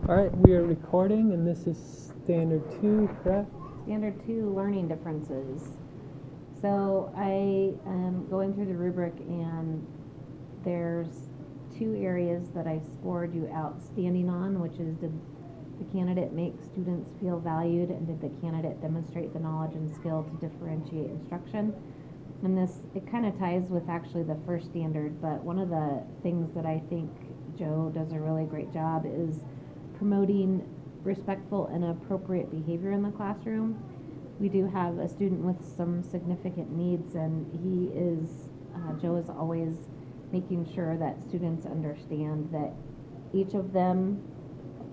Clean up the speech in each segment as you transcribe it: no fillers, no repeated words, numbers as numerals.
All right, we are recording, and this is Standard 2, correct? Standard 2, learning differences. So I am going through the rubric, and there's 2 areas that I scored you outstanding on, which is did the candidate make students feel valued, and did the candidate demonstrate the knowledge and skill to differentiate instruction? And this, it kind of ties with actually the first standard, but one of the things that I think Joe does a really great job is promoting respectful and appropriate behavior in the classroom. We do have a student with some significant needs, and Joe is always making sure that students understand that each of them,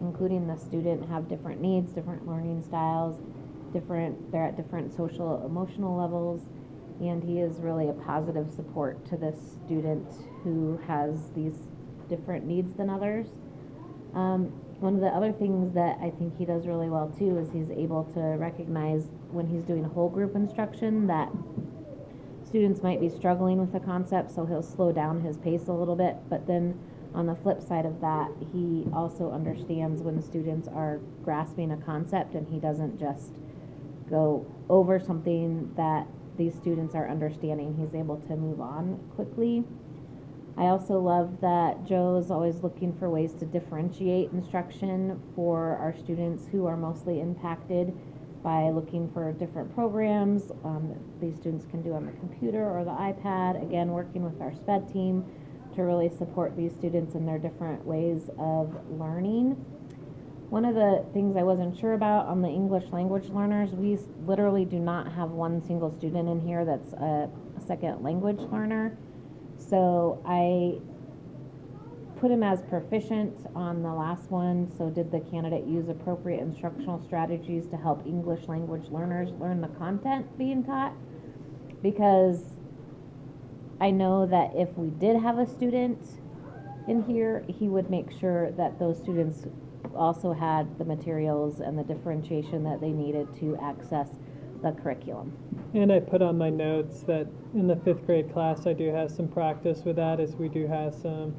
including the student, have different needs, different learning styles, they're at different social, emotional levels, and he is really a positive support to this student who has these different needs than others. One of the other things that I think he does really well too is he's able to recognize when he's doing whole group instruction that students might be struggling with a concept, so he'll slow down his pace a little bit. But then on the flip side of that, he also understands when students are grasping a concept, and he doesn't just go over something that these students are understanding. He's able to move on quickly. I also love that Joe is always looking for ways to differentiate instruction for our students who are mostly impacted by looking for different programs that these students can do on the computer or the iPad. Again, working with our SPED team to really support these students in their different ways of learning. One of the things I wasn't sure about on the English language learners, we literally do not have one single student in here that's a second language learner. So I put him as proficient on the last one. So did the candidate use appropriate instructional strategies to help English language learners learn the content being taught? Because I know that if we did have a student in here, he would make sure that those students also had the materials and the differentiation that they needed to access the curriculum. And I put on my notes that in the 5th grade class I do have some practice with that, as we do have some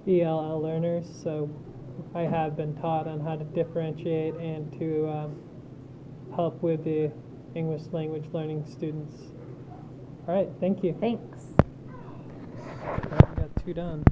ELL learners, so I have been taught on how to differentiate and to help with the English language learning students. All right, thank you. Thanks. All right, we got 2 done.